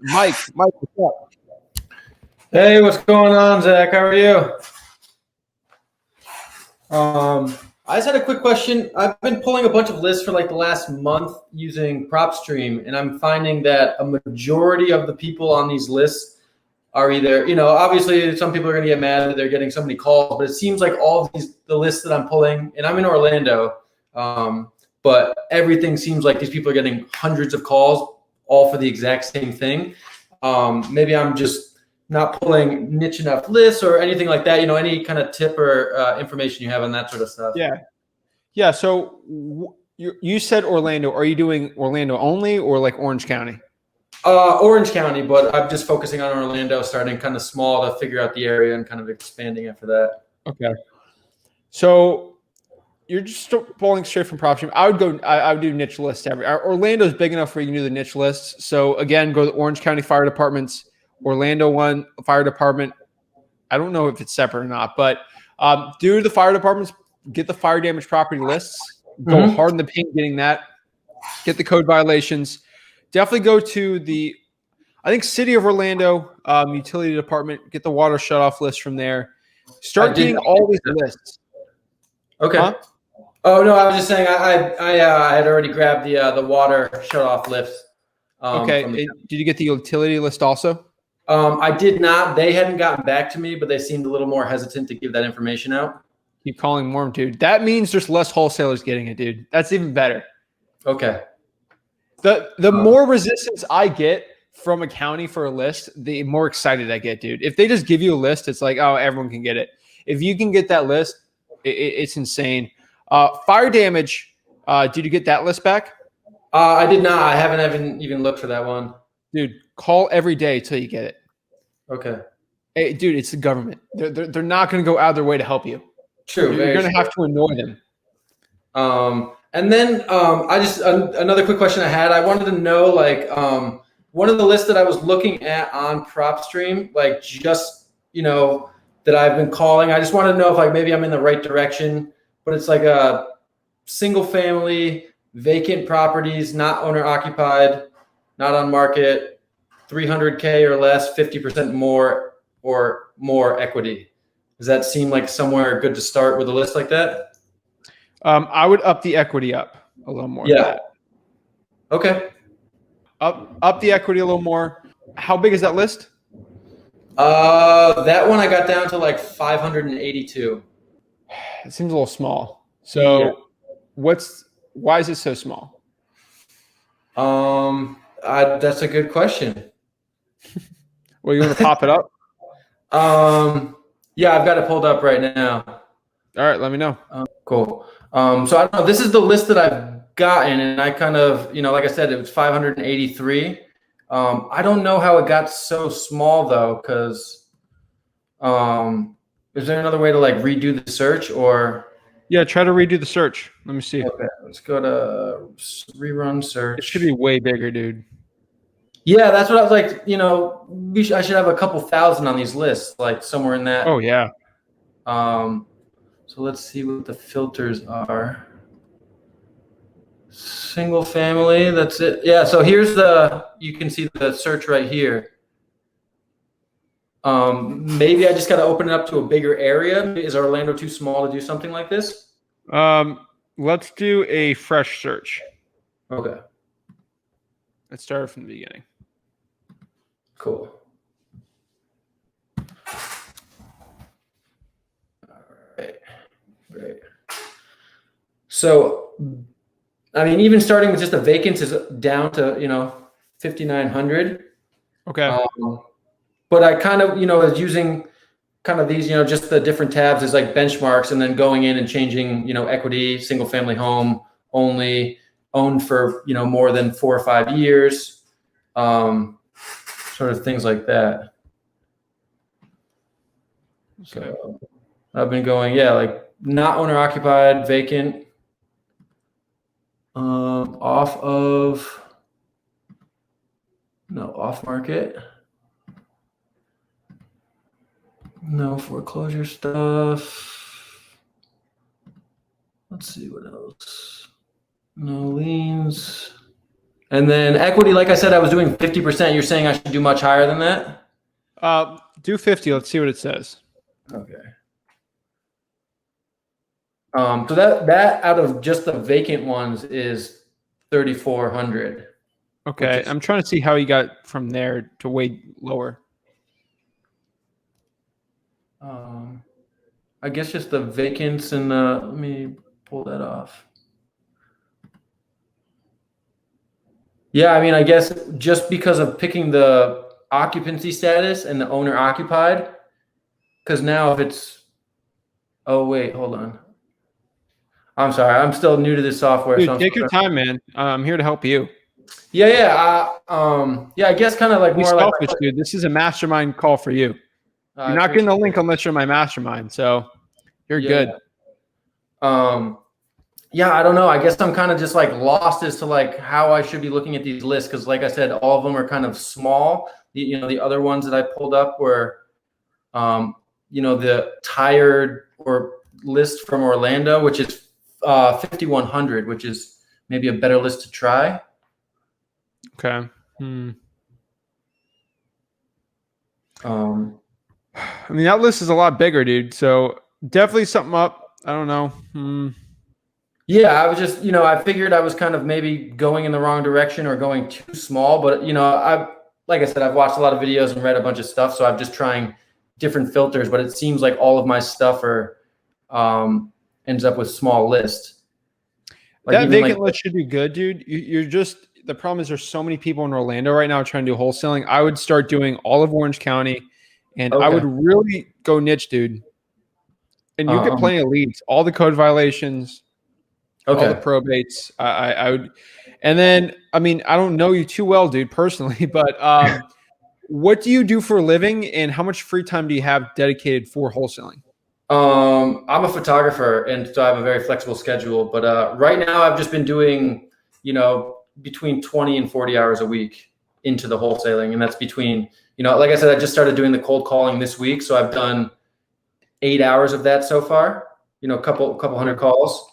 Mike, what's up? Hey, what's going on, Zach? How are you? I just had a quick question. I've been pulling a bunch of lists for like the last month using PropStream, and I'm finding that a majority of the people on these lists are either, obviously some people are going to get mad that they're getting so many calls, but it seems like all of the lists that I'm pulling, and I'm in Orlando, but everything seems like these people are getting hundreds of calls, all for the exact same thing. Maybe I'm just not pulling niche enough lists or anything like that. Any kind of tip or information you have on that sort of stuff. Yeah. So you said Orlando. Are you doing Orlando only or like Orange County? Orange County, but I'm just focusing on Orlando, starting kind of small to figure out the area and kind of expanding after that. Okay. So you're just pulling straight from PropStream. I would do niche lists. Orlando's big enough where you can do the niche lists. So again, go to the Orange County Fire Department's Orlando one fire department. I don't know if it's separate or not, but do the fire departments, get the fire damage property lists, go hard in the paint getting that, get the code violations. Definitely go to I think City of Orlando utility department, get the water shutoff list from there. Start getting all these lists. Okay. Huh? Oh no, I was just saying I had already grabbed the water shutoff list. Okay. Did you get the utility list also? I did not. They hadn't gotten back to me, but they seemed a little more hesitant to give that information out. Keep calling more, dude. That means there's less wholesalers getting it, dude. That's even better. Okay. The more resistance I get from a county for a list, the more excited I get, dude. If they just give you a list, it's like, oh, everyone can get it. If you can get that list, it's insane. Fire damage. Did you get that list back? I did not. I haven't even looked for that one. Dude, call every day till you get it. Okay. Hey, dude, it's the government. They're not going to go out of their way to help you. True. You're going to have to annoy them. And then another quick question I had. I wanted to know, like, one of the lists that I was looking at on PropStream, like just, that I've been calling. I just want to know if like maybe I'm in the right direction, but it's like a single family, vacant properties, not owner occupied, not on market, 300K or less, 50% more or more equity. Does that seem like somewhere good to start with a list like that? I would up the equity up a little more. Yeah. Okay. Up the equity a little more. How big is that list? That one I got down to like 582. It seems a little small. So why is it so small? That's a good question. Well, you want to pop it up? Yeah, I've got it pulled up right now. All right, let me know. Cool. So I don't know. This is the list that I've gotten, and I kind of, like I said, it was 583. I don't know how it got so small though, because is there another way to like redo the search or? Yeah, try to redo the search. Let me see. Okay, let's go to rerun search. It should be way bigger, dude. Yeah, that's what I was like. I should have a couple thousand on these lists, like somewhere in that. Oh yeah. So let's see what the filters are. Single family, that's it. Yeah, so here's you can see the search right here. Maybe I just got to open it up to a bigger area. Is Orlando too small to do something like this? Let's do a fresh search. Okay. Let's start from the beginning. Cool. All right. Great. So, I mean, even starting with just the vacants is down to, 5,900. Okay. But I kind of, was using kind of these, just the different tabs as like benchmarks and then going in and changing, equity, single family home only, owned for, more than 4 or 5 years, sort of things like that. Okay. So I've been going, like not owner occupied, vacant, off market. No foreclosure stuff. Let's see what else. No liens. And then equity, like I said, I was doing 50%. You're saying I should do much higher than that? Do 50. Let's see what it says. Okay. So that out of just the vacant ones is 3,400. Okay, I'm trying to see how you got from there to way lower. I guess just the vacants and the, let me pull that off. Yeah, I mean, I guess just because of picking the occupancy status and the owner occupied, because now if it's, oh wait, hold on. I'm sorry, I'm still new to this software. Dude, So take your time, man. I'm here to help you. yeah. I guess kind of like Be more like, selfish, dude. This is a mastermind call for you. You're not getting a link unless you're my mastermind, so you're good. Yeah, I don't know. I guess I'm kind of just like lost as to like how I should be looking at these lists because, like I said, all of them are kind of small. The other ones that I pulled up were, the tired or list from Orlando, which is 5,100, which is maybe a better list to try. Okay. I mean, that list is a lot bigger, dude. So definitely something up. I don't know. Yeah, I was just, I figured I was kind of maybe going in the wrong direction or going too small. But, like I said, I've watched a lot of videos and read a bunch of stuff. So I'm just trying different filters. But it seems like all of my stuff ends up with small list. That vacant list should be good, dude. You're just, the problem is there's so many people in Orlando right now trying to do wholesaling. I would start doing all of Orange County, and I would really go niche, dude. And you get plenty of leads, all the code violations, all the probates. I would, and then, I mean, I don't know you too well, dude, personally, but what do you do for a living, and how much free time do you have dedicated for wholesaling? I'm a photographer, and so I have a very flexible schedule. But right now, I've just been doing, between 20 and 40 hours a week into the wholesaling, and that's between, like I said, I just started doing the cold calling this week, so I've done 8 hours of that so far. A couple hundred calls,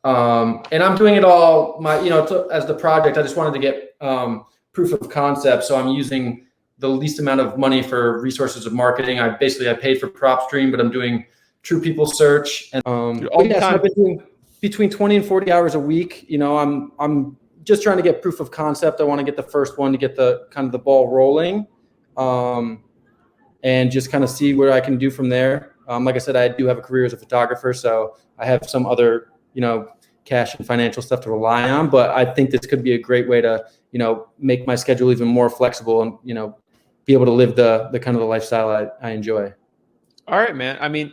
and I'm doing it all as the project. I just wanted to get proof of concept, so I'm using the least amount of money for resources of marketing. I paid for PropStream, but I'm doing True People Search, and so I've been doing between 20 and 40 hours a week. I'm just trying to get proof of concept. I want to get the first one to get the kind of the ball rolling, and just kind of see what I can do from there. Like I said, I do have a career as a photographer, so I have some other cash and financial stuff to rely on. But I think this could be a great way to make my schedule even more flexible and be able to live the kind of the lifestyle I enjoy. All right, man. I mean,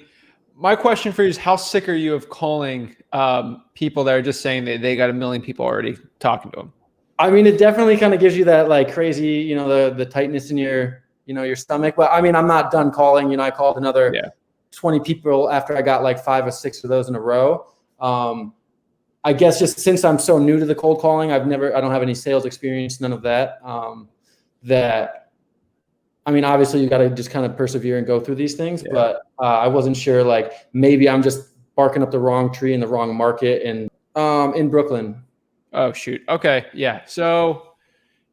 my question for you is, how sick are you of calling people that are just saying that they got a million people already talking to them? I mean, it definitely kind of gives you that like crazy, the tightness in your, your stomach. But I mean, I'm not done calling. I called another 20 people after I got like 5 or 6 of those in a row. I guess just since I'm so new to the cold calling, I don't have any sales experience, none of that. I mean, obviously you got to just kind of persevere and go through these things, but I wasn't sure, like maybe I'm just barking up the wrong tree in the wrong market, and in Brooklyn. Oh shoot. Okay. Yeah. So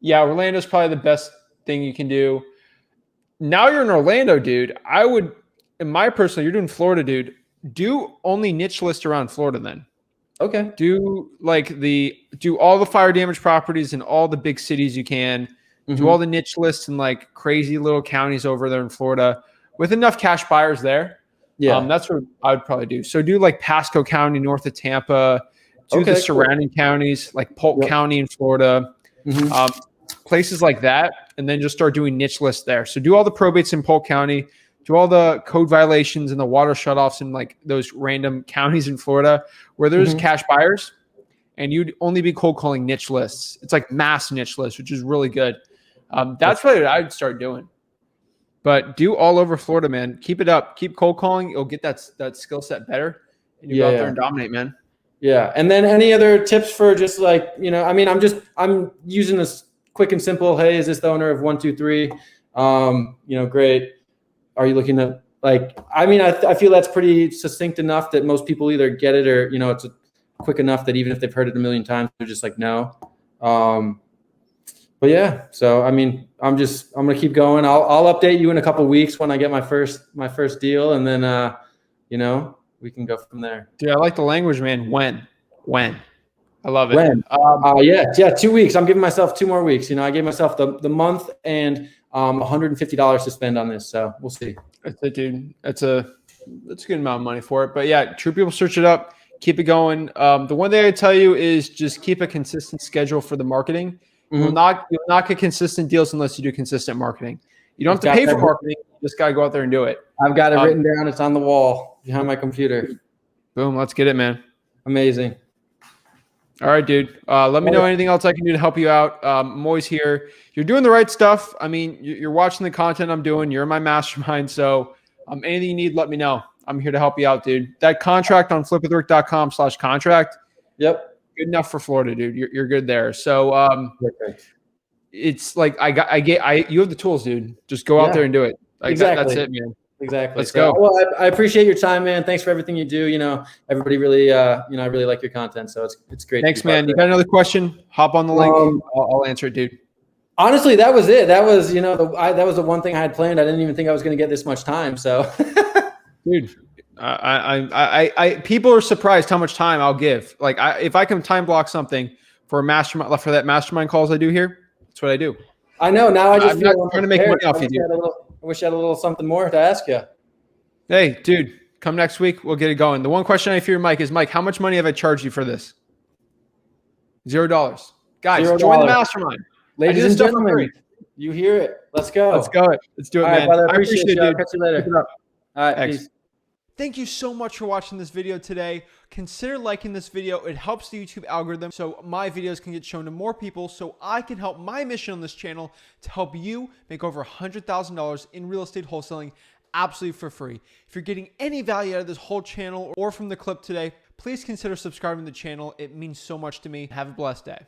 yeah, Orlando's probably the best thing you can do. Now you're in Orlando, dude. I would, in my personal, you're doing Florida, dude. Do only niche list around Florida then. Okay. Do all the fire damage properties in all the big cities you can. Do all the niche lists in like crazy little counties over there in Florida with enough cash buyers there. Yeah. That's what I would probably do. So do like Pasco County north of Tampa. Do the surrounding counties like Polk County in Florida. Places like that. And then just start doing niche lists there. So do all the probates in Polk County. Do all the code violations and the water shutoffs in like those random counties in Florida where there's cash buyers, and you'd only be cold calling niche lists. It's like mass niche lists, which is really good. That's what I'd start doing. But do all over Florida, man. Keep it up. Keep cold calling. You'll get that skill set better, and you go out there and dominate, man. Yeah. And then any other tips for just like, I mean, I'm using this quick and simple. Hey, is this the owner of 123? Great. Are you looking to like, I mean, I feel that's pretty succinct enough that most people either get it or, it's quick enough that even if they've heard it a million times, they're just like, no. But yeah, so I mean, I'm gonna keep going. I'll update you in a couple of weeks when I get my first deal, and then we can go from there. Dude, I like the language, man. When? I love it. When? Yeah, 2 weeks. I'm giving myself 2 more weeks. I gave myself the month and $150 to spend on this. So we'll see. That's it, dude. That's a good amount of money for it. But yeah, True People, search it up. Keep it going. The one thing I tell you is just keep a consistent schedule for the marketing. You'll not get consistent deals unless you do consistent marketing. You don't have to pay for marketing. You just got to go out there and do it. I've got it written down. It's on the wall behind my computer. Boom. Let's get it, man. Amazing. All right, dude. Let me know anything else I can do to help you out. I'm always here. You're doing the right stuff. I mean, you're watching the content I'm doing. You're in my mastermind. So anything you need, let me know. I'm here to help you out, dude. That contract on flipwithrick.com/contract. Yep. Good enough for Florida, dude. You're good there. So it's like you have the tools, dude. Just go out there and do it. Like exactly. That's it, man. Exactly. Let's go. Well, I appreciate your time, man. Thanks for everything you do. Everybody really, I really like your content. So it's great. Thanks, man. You got another question? Hop on the link. I'll answer it, dude. Honestly, that was it. That was, that was the one thing I had planned. I didn't even think I was going to get this much time. So, dude, I people are surprised how much time I'll give. Like if I can time block something for a mastermind, for that mastermind calls I do here, that's what I do. I know. Now I just I'm not trying to make money off you, dude. I wish I had a little something more to ask you. Hey, dude, come next week. We'll get it going. The one question I fear, Mike, is how much money have I charged you for this? $0. Guys, $0. Join the mastermind. Ladies and gentlemen, you hear it. Let's go. Let's go. Let's do it, man. Brother, I appreciate it, dude. Catch you later. All right, thanks. Peace. Thank you so much for watching this video today. Consider liking this video. It helps the YouTube algorithm so my videos can get shown to more people so I can help my mission on this channel to help you make over $100,000 in real estate wholesaling absolutely for free. If you're getting any value out of this whole channel or from the clip today, please consider subscribing to the channel. It means so much to me. Have a blessed day.